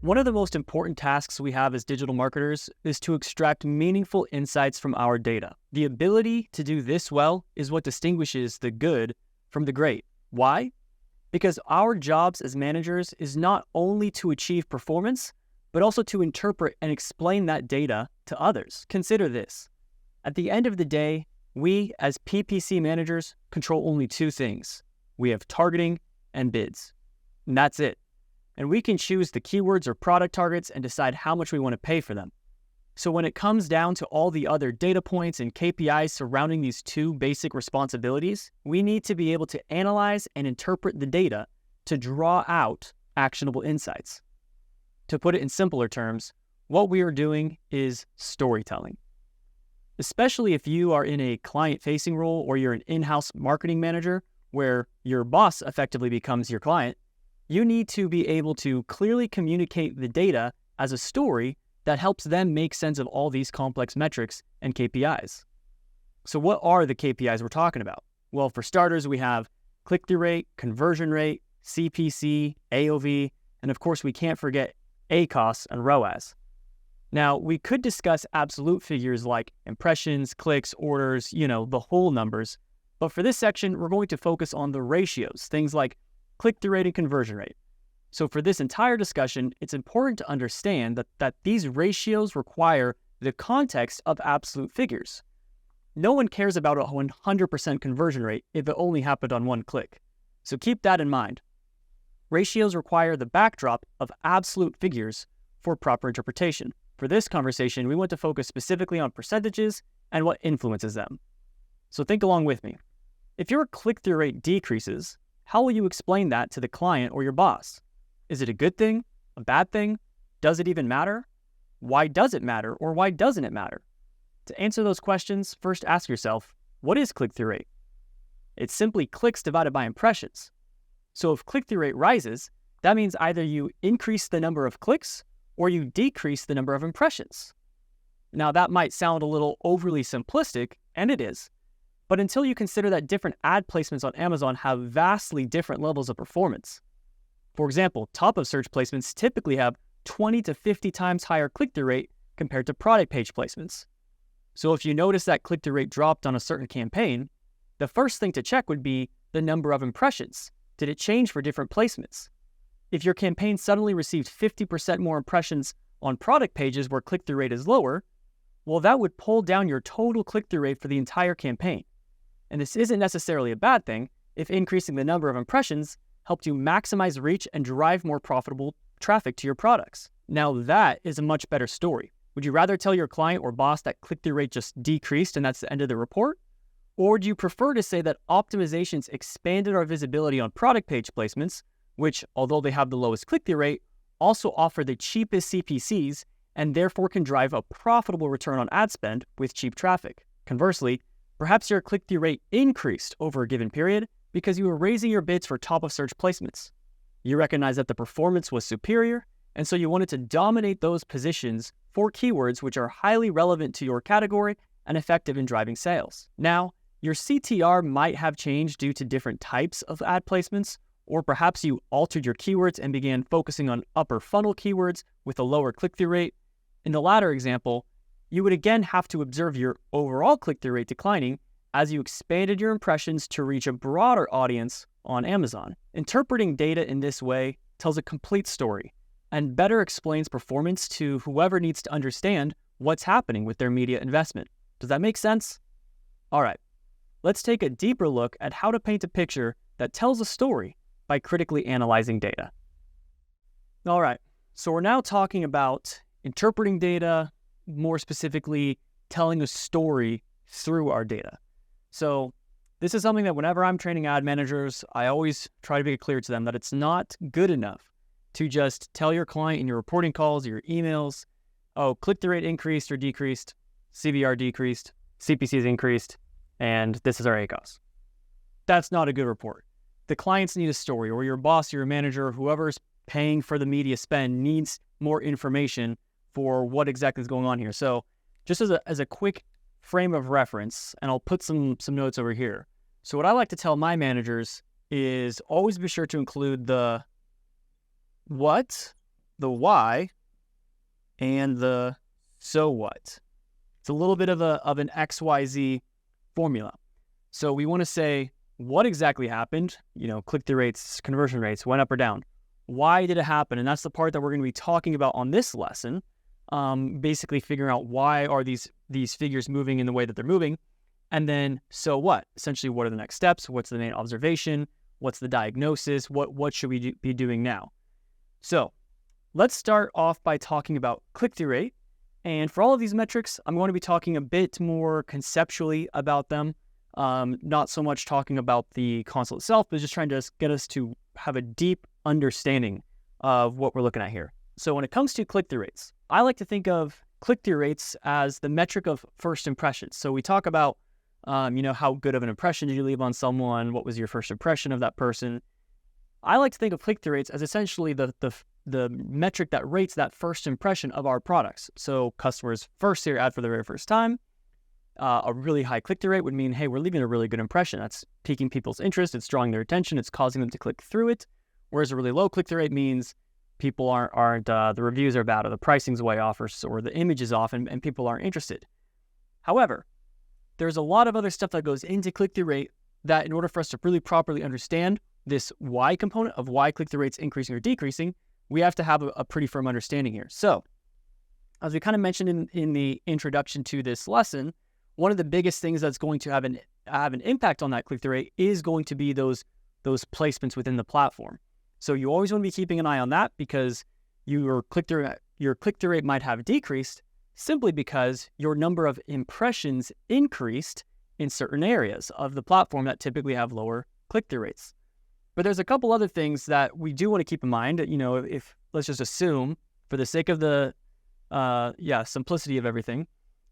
One of the most important tasks we have as digital marketers is to extract meaningful insights from our data. The ability to do this well is what distinguishes the good from the great. Why? Because our jobs as managers is not only to achieve performance, but also to interpret and explain that data to others. Consider this. At the end of the day, we as PPC managers control only two things. We have targeting and bids. And that's it. And we can choose the keywords or product targets and decide how much we want to pay for them. So when it comes down to all the other data points and KPIs surrounding these two basic responsibilities, we need to be able to analyze and interpret the data to draw out actionable insights. To put it in simpler terms, what we are doing is storytelling. Especially if you are in a client-facing role or you're an in-house marketing manager where your boss effectively becomes your client, you need to be able to clearly communicate the data as a story that helps them make sense of all these complex metrics and KPIs. So what are the KPIs we're talking about? Well, for starters, we have click-through rate, conversion rate, CPC, AOV, and of course, we can't forget ACOS and ROAS. Now, we could discuss absolute figures like impressions, clicks, orders, the whole numbers. But for this section, we're going to focus on the ratios, things like click-through rate and conversion rate. So for this entire discussion, it's important to understand that these ratios require the context of absolute figures. No one cares about a 100% conversion rate if it only happened on one click. So keep that in mind. Ratios require the backdrop of absolute figures for proper interpretation. For this conversation, we want to focus specifically on percentages and what influences them. So think along with me. If your click-through rate decreases, how will you explain that to the client or your boss? Is it a good thing? A bad thing? Does it even matter? Why does it matter, or why doesn't it matter? To answer those questions, first ask yourself, what is click-through rate? It's simply clicks divided by impressions. So if click-through rate rises, that means either you increase the number of clicks or you decrease the number of impressions. Now that might sound a little overly simplistic, and it is. But until you consider that different ad placements on Amazon have vastly different levels of performance. For example, top of search placements typically have 20 to 50 times higher click-through rate compared to product page placements. So if you notice that click-through rate dropped on a certain campaign, the first thing to check would be the number of impressions. Did it change for different placements? If your campaign suddenly received 50% more impressions on product pages where click-through rate is lower, well, that would pull down your total click-through rate for the entire campaign. And this isn't necessarily a bad thing if increasing the number of impressions helped you maximize reach and drive more profitable traffic to your products. Now that is a much better story. Would you rather tell your client or boss that click-through rate just decreased and that's the end of the report? Or do you prefer to say that optimizations expanded our visibility on product page placements, which, although they have the lowest click-through rate, also offer the cheapest CPCs and therefore can drive a profitable return on ad spend with cheap traffic? Conversely, perhaps your click-through rate increased over a given period because you were raising your bids for top-of-search placements. You recognize that the performance was superior, and so you wanted to dominate those positions for keywords which are highly relevant to your category and effective in driving sales. Now, your CTR might have changed due to different types of ad placements, or perhaps you altered your keywords and began focusing on upper funnel keywords with a lower click-through rate. In the latter example, you would again have to observe your overall click-through rate declining as you expanded your impressions to reach a broader audience on Amazon. Interpreting data in this way tells a complete story and better explains performance to whoever needs to understand what's happening with their media investment. Does that make sense? All right, let's take a deeper look at how to paint a picture that tells a story by critically analyzing data. All right, so we're now talking about interpreting data, more specifically, telling a story through our data. So this is something that whenever I'm training ad managers, I always try to make it clear to them that it's not good enough to just tell your client in your reporting calls, your emails, oh, click-through rate increased or decreased, CVR decreased, CPCs increased, and this is our ACOS. That's not a good report. The clients need a story, or your boss, your manager, whoever's paying for the media spend needs more information for what exactly is going on here. So just as a quick frame of reference, and I'll put some notes over here. So what I like to tell my managers is always be sure to include the what, the why and the so what. It's a little bit of an XYZ formula. So we want to say what exactly happened, click-through rates, conversion rates went up or down. Why did it happen? And that's the part that we're going to be talking about on this lesson. Basically figuring out why are these figures moving in the way that they're moving. And then, so what? Essentially, what are the next steps? What's the main observation? What's the diagnosis? What should we be doing now? So let's start off by talking about click-through rate. And for all of these metrics, I'm going to be talking a bit more conceptually about them. Not so much talking about the console itself, but just trying to get us to have a deep understanding of what we're looking at here. So when it comes to click-through rates, I like to think of click-through rates as the metric of first impressions. So we talk about, how good of an impression did you leave on someone? What was your first impression of that person? I like to think of click-through rates as essentially the metric that rates that first impression of our products. So customers first see your ad for the very first time. A really high click-through rate would mean, hey, we're leaving a really good impression. That's piquing people's interest. It's drawing their attention. It's causing them to click through it. Whereas a really low click-through rate means people aren't the reviews are bad, or the pricing's way off, or the image is off, and people aren't interested. However, there's a lot of other stuff that goes into click-through rate that in order for us to really properly understand this why component of why click-through rate's increasing or decreasing, we have to have a pretty firm understanding here. So, as we kind of mentioned in the introduction to this lesson, one of the biggest things that's going to have an impact on that click-through rate is going to be those placements within the platform. So you always want to be keeping an eye on that, because your click-through rate might have decreased simply because your number of impressions increased in certain areas of the platform that typically have lower click-through rates. But there's a couple other things that we do want to keep in mind. If let's just assume, for the sake of the simplicity of everything,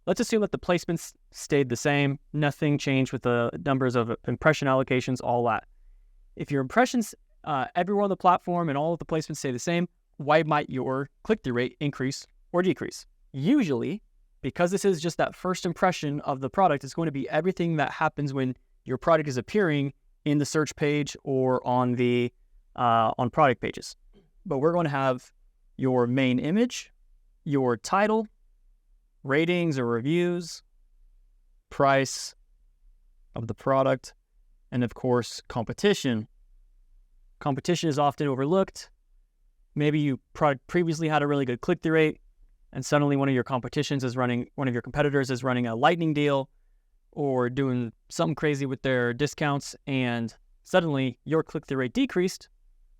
let's assume that the placements stayed the same, nothing changed with the numbers of impression allocations, all that. If your impressions everywhere on the platform and all of the placements stay the same, why might your click-through rate increase or decrease? Usually, because this is just that first impression of the product, it's going to be everything that happens when your product is appearing in the search page or on the on product pages. But we're going to have your main image, your title, ratings or reviews, price of the product, and of course, competition. Competition is often overlooked. Maybe you previously had a really good click-through rate, and suddenly one of your competitors is running a lightning deal or doing something crazy with their discounts, and suddenly your click-through rate decreased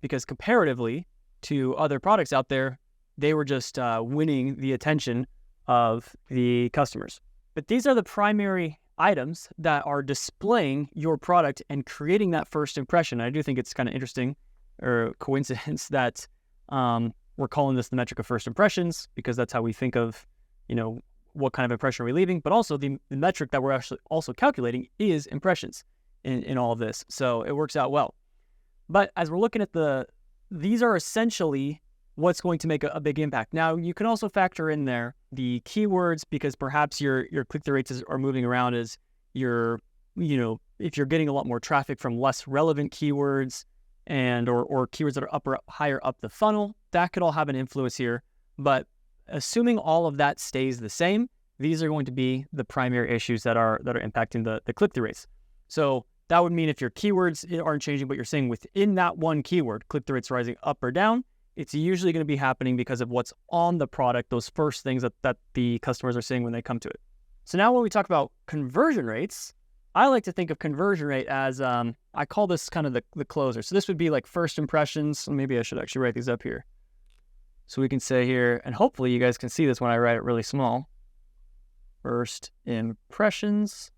because comparatively to other products out there, they were just winning the attention of the customers. But these are the primary items that are displaying your product and creating that first impression. I do think it's kind of interesting or coincidence that we're calling this the metric of first impressions, because that's how we think of, what kind of impression are we leaving, but also the metric that we're actually also calculating is impressions in all of this. So it works out well. But as we're looking at these are essentially what's going to make a big impact. Now, you can also factor in there the keywords, because perhaps your click-through rates are moving around as if you're getting a lot more traffic from less relevant keywords and or keywords that are higher up the funnel, that could all have an influence here. But assuming all of that stays the same, these are going to be the primary issues that are impacting the click-through rates. So that would mean if your keywords aren't changing, but you're saying within that one keyword, click-through rates rising up or down, it's usually going to be happening because of what's on the product, those first things that the customers are seeing when they come to it. So now when we talk about conversion rates, I like to think of conversion rate as, I call this kind of the closer. So this would be like first impressions. Maybe I should actually write these up here. So we can say here, and hopefully you guys can see this when I write it really small. First impressions.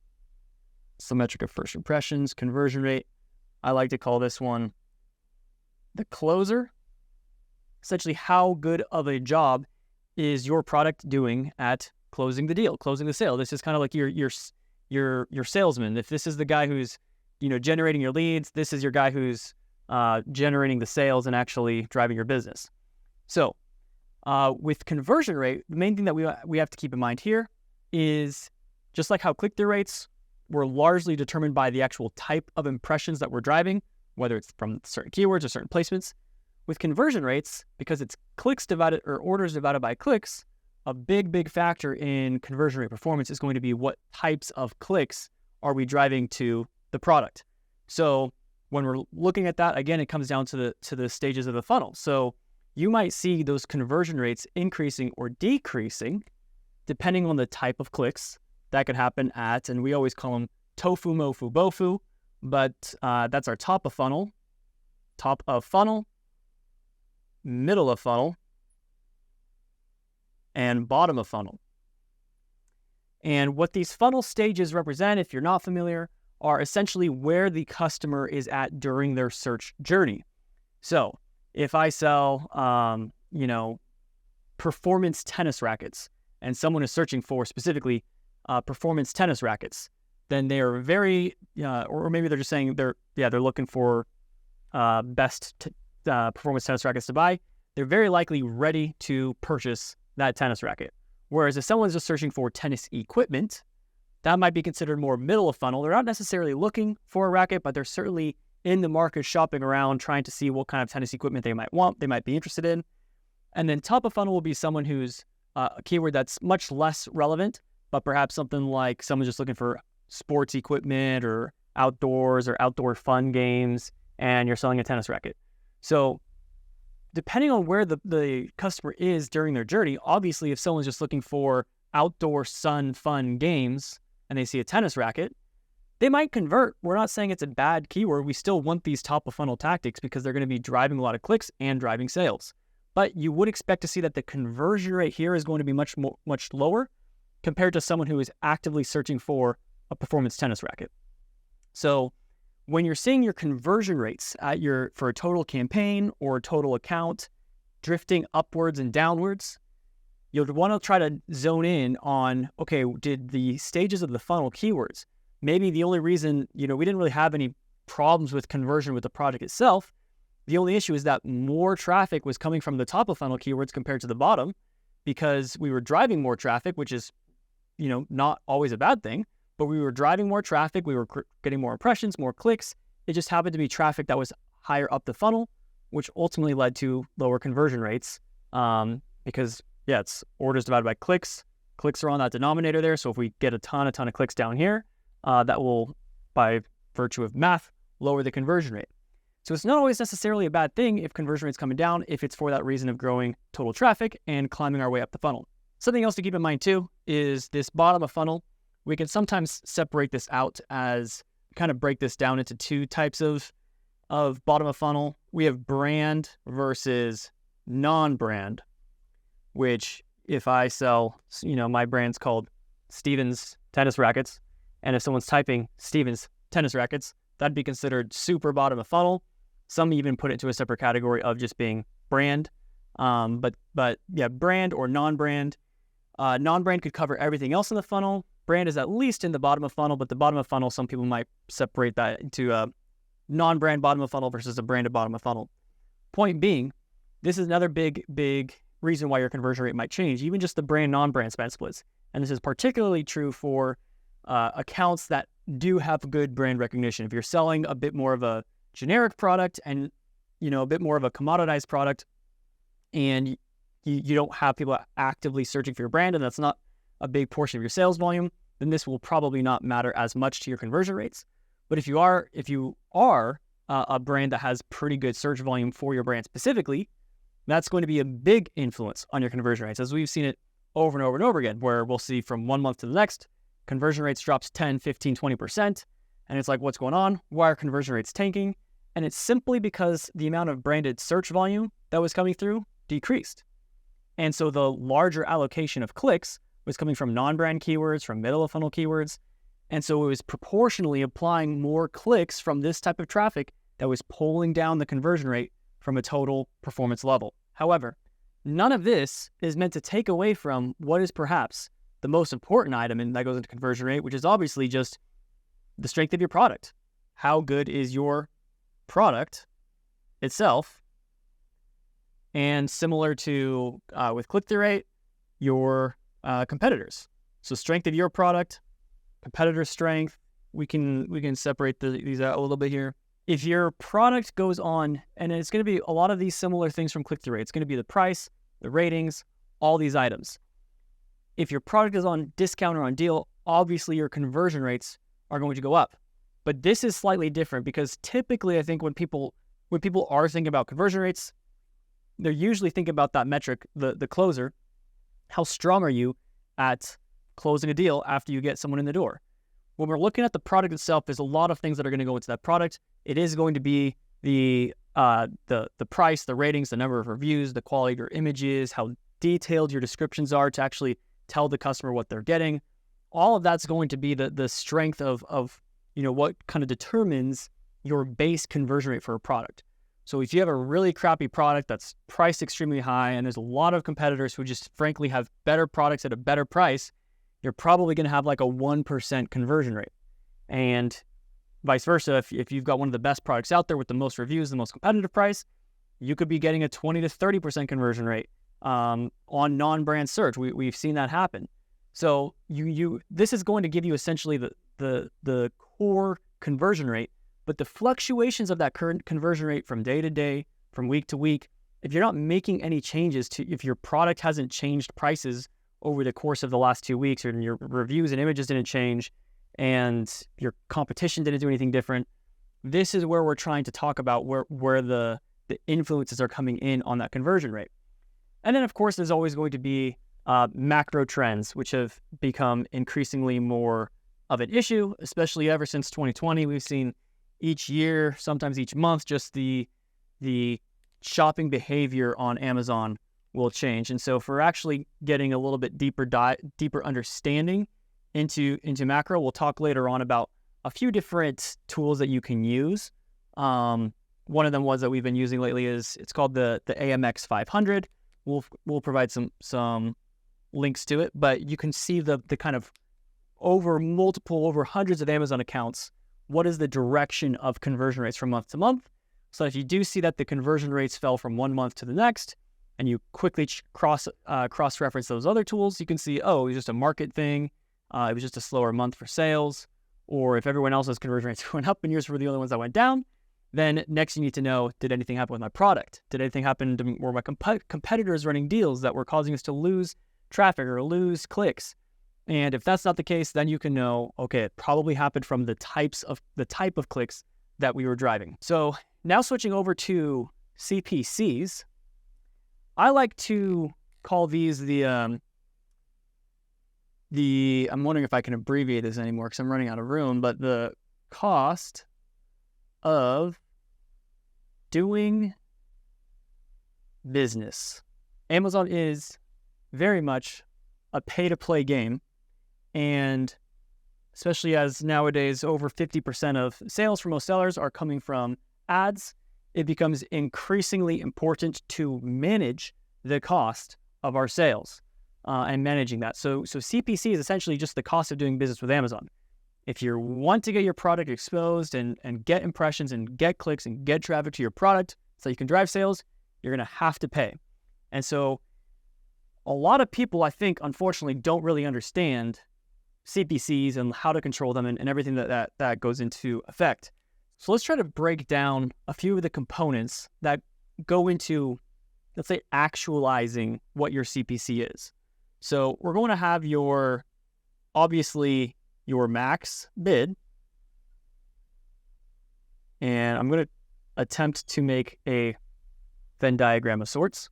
It's the metric of first impressions, conversion rate. I like to call this one the closer. Essentially, how good of a job is your product doing at closing the deal, closing the sale? This is kind of like your salesman. If this is the guy who's generating your leads, this is your guy who's generating the sales and actually driving your business. So with conversion rate, the main thing that we have to keep in mind here is just like how click-through rates were largely determined by the actual type of impressions that we're driving, whether it's from certain keywords or certain placements, with conversion rates, because it's clicks divided or orders divided by clicks, a big factor in conversion rate performance is going to be what types of clicks are we driving to the product. So when we're looking at that, again, it comes down to the stages of the funnel. So you might see those conversion rates increasing or decreasing depending on the type of clicks that could happen at, and we always call them tofu, mofu, bofu, but that's our top of funnel, middle of funnel, and bottom of funnel. And what these funnel stages represent, if you're not familiar, are essentially where the customer is at during their search journey. So if I sell, performance tennis rackets, and someone is searching for specifically performance tennis rackets, then they are very, or maybe they're just saying they're looking for best performance tennis rackets to buy. They're very likely ready to purchase that tennis racket. Whereas if someone's just searching for tennis equipment, that might be considered more middle of funnel. They're not necessarily looking for a racket, but they're certainly in the market shopping around, trying to see what kind of tennis equipment they might want, they might be interested in. And then top of funnel will be someone who's a keyword that's much less relevant, but perhaps something like someone's just looking for sports equipment or outdoors or outdoor fun games, and you're selling a tennis racket. So depending on where the customer is during their journey, obviously if someone's just looking for outdoor fun games and they see a tennis racket, they might convert. We're not saying it's a bad keyword. We still want these top of funnel tactics because they're going to be driving a lot of clicks and driving sales. But you would expect to see that the conversion rate here is going to be much lower compared to someone who is actively searching for a performance tennis racket. So when you're seeing your conversion rates for a total campaign or a total account drifting upwards and downwards, you'll want to try to zone in on, okay, did the stages of the funnel keywords, maybe the only reason, we didn't really have any problems with conversion with the product itself. The only issue is that more traffic was coming from the top of funnel keywords compared to the bottom because we were driving more traffic, which is, not always a bad thing, but we were driving more traffic. We were getting more impressions, more clicks. It just happened to be traffic that was higher up the funnel, which ultimately led to lower conversion rates because, it's orders divided by clicks. Clicks are on that denominator there. So if we get a ton of clicks down here, that will, by virtue of math, lower the conversion rate. So it's not always necessarily a bad thing if conversion rate's coming down, if it's for that reason of growing total traffic and climbing our way up the funnel. Something else to keep in mind too is this bottom of funnel. We can sometimes separate this out as kind of break this down into two types of bottom of funnel. We have brand versus non-brand, which if I sell, my brand's called Stevens Tennis Rackets, and if someone's typing Stevens Tennis Rackets, that'd be considered super bottom of funnel. Some even put it into a separate category of just being brand. But brand or non-brand. Non-brand could cover everything else in the funnel. Brand is at least in the bottom of funnel, but the bottom of funnel, some people might separate that into a non-brand bottom of funnel versus a branded bottom of funnel. Point being, this is another big reason why your conversion rate might change, even just the brand non-brand spend splits. And this is particularly true for accounts that do have good brand recognition. If you're selling a bit more of a generic product and a bit more of a commoditized product, and you don't have people actively searching for your brand, and that's not a big portion of your sales volume, then this will probably not matter as much to your conversion rates. But if you are a brand that has pretty good search volume for your brand specifically, that's going to be a big influence on your conversion rates, as we've seen it over and over and over again, where we'll see from one month to the next, conversion rates drops 10, 15, 20%. And it's like, what's going on? Why are conversion rates tanking? And it's simply because the amount of branded search volume that was coming through decreased. And so the larger allocation of clicks was coming from non-brand keywords, from middle of funnel keywords. And so it was proportionally applying more clicks from this type of traffic that was pulling down the conversion rate from a total performance level. However, none of this is meant to take away from what is perhaps the most important item and that goes into conversion rate, which is obviously just the strength of your product. How good is your product itself? And similar to with click-through rate, your competitors. So strength of your product, competitor strength. We can separate these out a little bit here. if your product goes on, and it's going to be a lot of these similar things from click-through rate. It's going to be the price, the ratings, all these items. If your product is on discount or on deal, obviously your conversion rates are going to go up. But this is slightly different because typically I think when people are thinking about conversion rates, they're usually thinking about that metric, the closer. How strong are you at closing a deal after you get someone in the door? When we're looking at the product itself, there's a lot of things that are going to go into that product. It is going to be the price, the ratings, the number of reviews, the quality of your images, how detailed your descriptions are to actually tell the customer what they're getting. All of that's going to be the strength of what kind of determines your base conversion rate for a product. So if you have a really crappy product that's priced extremely high and there's a lot of competitors who just frankly have better products at a better price, you're probably going to have like a 1% conversion rate. And vice versa, if you've got one of the best products out there with the most reviews, the most competitive price, you could be getting a 20 to 30% conversion rate on non-brand search. We've seen that happen. So this is going to give you essentially the core conversion rate, but the fluctuations of that current conversion rate from day to day, from week to week, if you're not making any changes if your product hasn't changed prices over the course of the last 2 weeks, or your reviews and images didn't change, and your competition didn't do anything different, this is where we're trying to talk about where the influences are coming in on that conversion rate. And then, of course, there's always going to be macro trends, which have become increasingly more of an issue, especially ever since 2020. We've seen each year, sometimes each month, just the shopping behavior on Amazon will change. And so if we're actually getting a little bit deeper understanding into macro, we'll talk later on about a few different tools that you can use. One of them was that we've been using lately it's called the AMX 500. We'll provide some links to it, but you can see the kind of over hundreds of Amazon accounts, what is the direction of conversion rates from month to month. So if you do see that the conversion rates fell from one month to the next, and you quickly cross-reference those other tools, you can see, it was just a market thing. It was just a slower month for sales. Or if everyone else's conversion rates went up and yours were the only ones that went down, then next you need to know, did anything happen with my product? Did anything happen were my competitors running deals that were causing us to lose traffic or lose clicks? And if that's not the case, then you can know, okay, it probably happened from the type of clicks that we were driving. So now switching over to CPCs, I like to call these I'm wondering if I can abbreviate this anymore because I'm running out of room, but the cost of doing business. Amazon is very much a pay-to-play game, and especially as nowadays over 50% of sales for most sellers are coming from ads, it becomes increasingly important to manage the cost of our sales and managing that. So CPC is essentially just the cost of doing business with Amazon. If you want to get your product exposed and get impressions and get clicks and get traffic to your product so you can drive sales, you're going to have to pay. And so a lot of people, I think, unfortunately, don't really understand CPCs and how to control them and everything that goes into effect. So let's try to break down a few of the components that go into, let's say, actualizing what your CPC is. So we're going to have obviously your max bid. And I'm going to attempt to make a Venn diagram of sorts.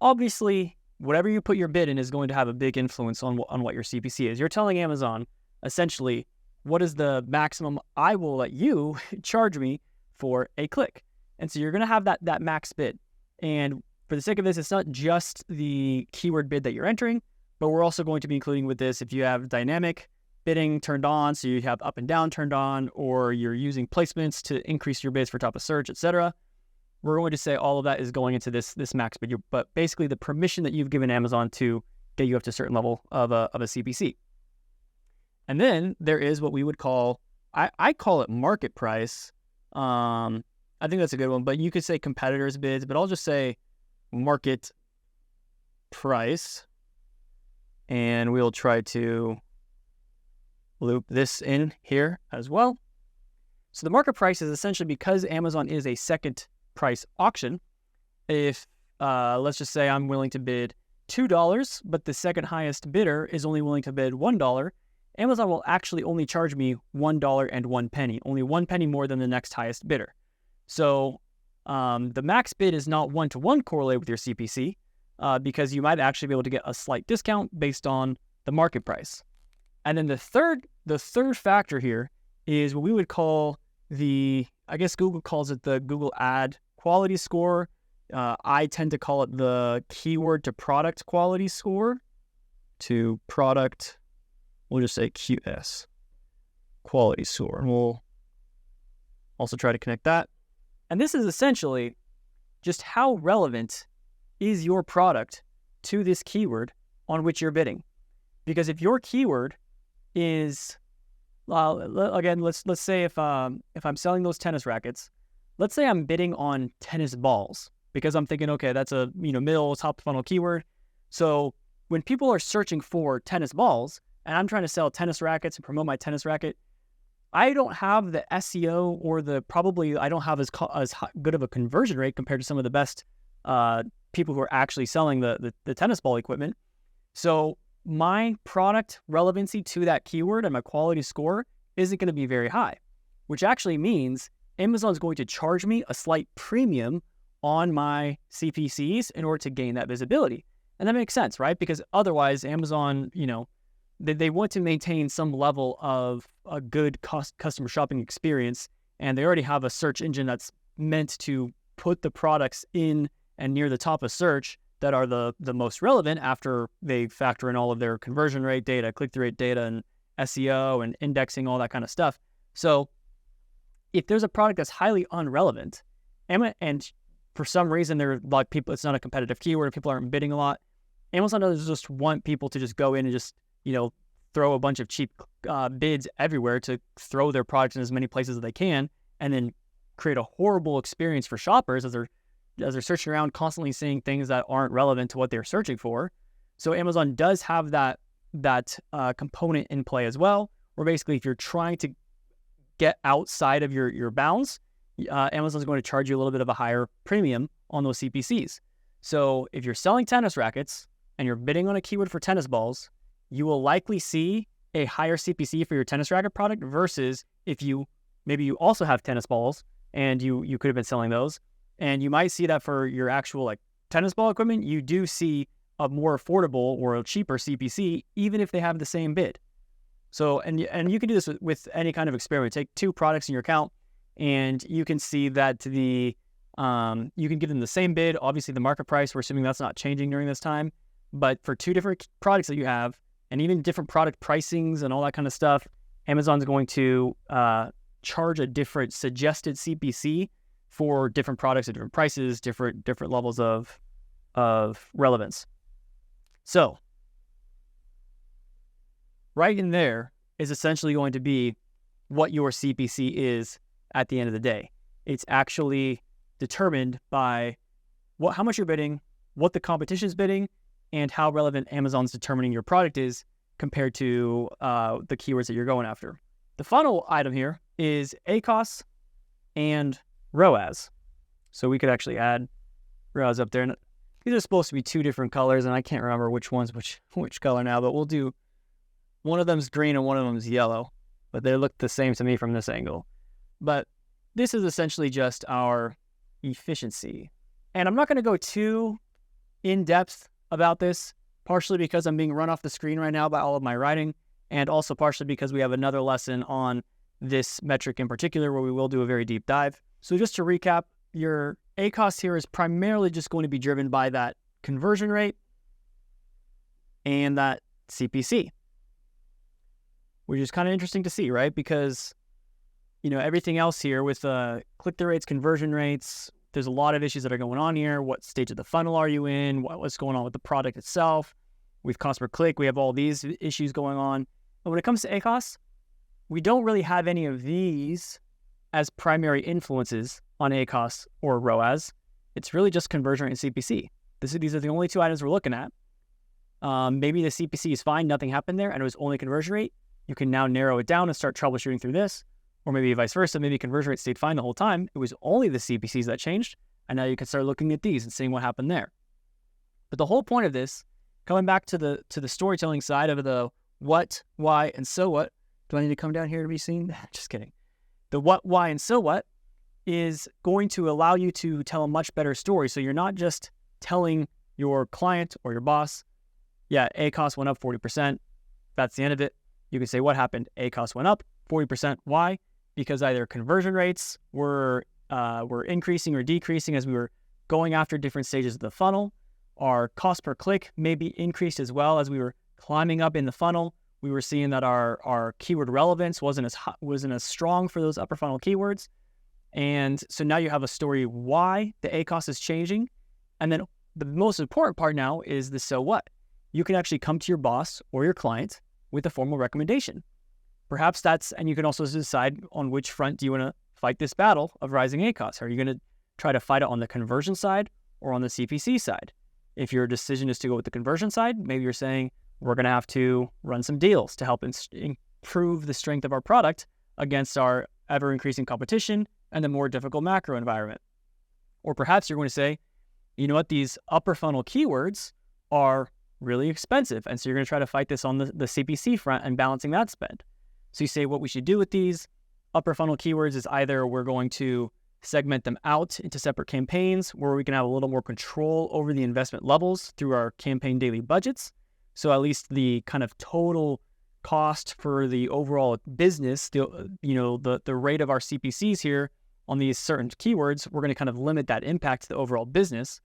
Obviously, whatever you put your bid in is going to have a big influence on what your CPC is. You're telling Amazon, essentially, what is the maximum I will let you charge me for a click? And so you're going to have that max bid. And for the sake of this, it's not just the keyword bid that you're entering, but we're also going to be including with this if you have dynamic bidding turned on, so you have up and down turned on, or you're using placements to increase your bids for top of search, etc. We're going to say all of that is going into this max bid, but basically the permission that you've given Amazon to get you up to a certain level of a CPC. And then there is what we would call, I call it market price. I think that's a good one, but you could say competitors' bids, but I'll just say market price. And we'll try to loop this in here as well. So the market price is essentially, because Amazon is a second price auction, if let's just say I'm willing to bid $2, but the second highest bidder is only willing to bid $1, Amazon will actually only charge me $1.01, only 1 penny more than the next highest bidder. So the max bid is not one-to-one correlated with your CPC, because you might actually be able to get a slight discount based on the market price. And then the third factor here is what we would call I guess Google calls it the Google Ad Quality Score. I tend to call it the keyword to product quality score. To product, we'll just say QS, quality score. And we'll also try to connect that. And this is essentially just how relevant is your product to this keyword on which you're bidding. Because if your keyword is, again, let's say if I'm selling those tennis rackets, let's say I'm bidding on tennis balls, because I'm thinking, okay, that's a middle top funnel keyword. So when people are searching for tennis balls, and I'm trying to sell tennis rackets and promote my tennis racket, I don't have the SEO or I don't have as good of a conversion rate compared to some of the best people who are actually selling the tennis ball equipment. So my product relevancy to that keyword and my quality score isn't going to be very high, which actually means Amazon's going to charge me a slight premium on my CPCs in order to gain that visibility. And that makes sense, right? Because otherwise Amazon, they want to maintain some level of a good customer shopping experience, and they already have a search engine that's meant to put the products in and near the top of search that are the most relevant after they factor in all of their conversion rate data, click-through rate data, and SEO and indexing, all that kind of stuff. So if there's a product that's highly unrelevant, and for some reason they're like it's not a competitive keyword, people aren't bidding a lot, Amazon doesn't just want people to just go in and just, throw a bunch of cheap bids everywhere to throw their products in as many places as they can, and then create a horrible experience for shoppers as they're searching around, constantly seeing things that aren't relevant to what they're searching for. So Amazon does have that component in play as well, where basically if you're trying to get outside of your bounds, Amazon's going to charge you a little bit of a higher premium on those CPCs. So if you're selling tennis rackets and you're bidding on a keyword for tennis balls, you will likely see a higher CPC for your tennis racket product versus if maybe you also have tennis balls and you could have been selling those, and you might see that for your actual tennis ball equipment, you do see a more affordable or a cheaper CPC even if they have the same bid. So and you can do this with any kind of experiment. Take two products in your account and you can see that you can give them the same bid. Obviously the market price, we're assuming that's not changing during this time, but for two different products that you have, and even different product pricings and all that kind of stuff, Amazon's going to charge a different suggested CPC for different products at different prices, different levels of relevance. So right in there is essentially going to be what your CPC is at the end of the day. It's actually determined by how much you're bidding, what the competition is bidding, and how relevant Amazon's determining your product is compared to the keywords that you're going after. The final item here is ACOS and ROAS. So we could actually add ROAS up there. And these are supposed to be two different colors, and I can't remember which one's which color now, but we'll do one of them's green and one of them's yellow, but they look the same to me from this angle. But this is essentially just our efficiency. And I'm not going to go too in-depth about this, partially because I'm being run off the screen right now by all of my writing, and also partially because we have another lesson on this metric in particular where we will do a very deep dive. So just to recap, your ACOS here is primarily just going to be driven by that conversion rate and that CPC, which is kind of interesting to see, right? Because, everything else here with click-through rates, conversion rates, there's a lot of issues that are going on here. What stage of the funnel are you in? What's going on with the product itself? With cost per click, we have all these issues going on. And when it comes to ACOS, we don't really have any of these as primary influences on ACOS or ROAS. It's really just conversion rate and CPC. These are the only two items we're looking at. Maybe the CPC is fine, nothing happened there, and it was only conversion rate. You can now narrow it down and start troubleshooting through this. Or maybe vice versa, maybe conversion rate stayed fine the whole time. It was only the CPCs that changed. And now you can start looking at these and seeing what happened there. But the whole point of this, coming back to the storytelling side of the what, why, and so what. Do I need to come down here to be seen? Just kidding. The what, why, and so what is going to allow you to tell a much better story. So you're not just telling your client or your boss, yeah, ACOS went up 40%. That's the end of it. You can say what happened. ACOS went up 40%. Why? Because either conversion rates were increasing or decreasing as we were going after different stages of the funnel. Our cost per click maybe increased as well as we were climbing up in the funnel. We were seeing that our keyword relevance wasn't as strong for those upper funnel keywords. And so now you have a story why the ACOS is changing. And then the most important part now is the so what. You can actually come to your boss or your client with a formal recommendation. Perhaps and you can also decide on which front do you want to fight this battle of rising ACOS. Are you going to try to fight it on the conversion side or on the CPC side? If your decision is to go with the conversion side, maybe you're saying we're going to have to run some deals to help improve the strength of our product against our ever-increasing competition and the more difficult macro environment. Or perhaps you're going to say, you know what, these upper funnel keywords are really expensive. And so you're going to try to fight this on the CPC front and balancing that spend. So you say what we should do with these upper funnel keywords is either we're going to segment them out into separate campaigns where we can have a little more control over the investment levels through our campaign daily budgets. So at least the kind of total cost for the overall business, the rate of our CPCs here on these certain keywords, we're going to kind of limit that impact to the overall business.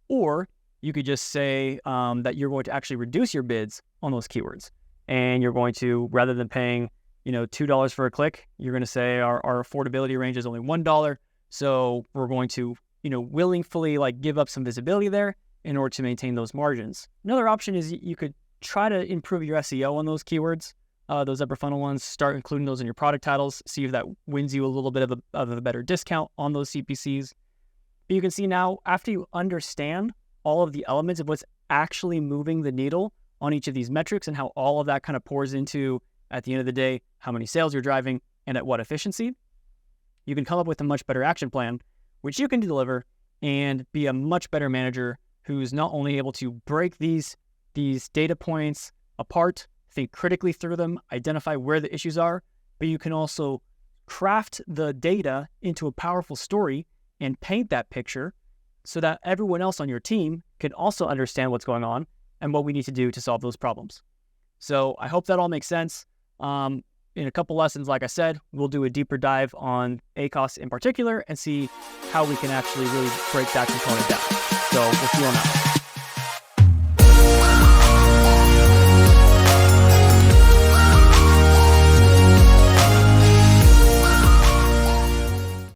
Or you could just say that you're going to actually reduce your bids on those keywords. And you're going to, rather than paying, $2 for a click, you're going to say our affordability range is only $1. So we're going to, willingly give up some visibility there in order to maintain those margins. Another option is you could try to improve your SEO on those keywords, those upper funnel ones, start including those in your product titles, see if that wins you a little bit of a better discount on those CPCs. But you can see now, after you understand all of the elements of what's actually moving the needle on each of these metrics and how all of that kind of pours into, at the end of the day, how many sales you're driving and at what efficiency, you can come up with a much better action plan, which you can deliver and be a much better manager who's not only able to break these data points apart, think critically through them, identify where the issues are, but you can also craft the data into a powerful story and paint that picture so that everyone else on your team can also understand what's going on and what we need to do to solve those problems. So I hope that all makes sense. In a couple lessons, like I said, we'll do a deeper dive on ACOS in particular and see how we can actually really break that component down. So we'll see you on that.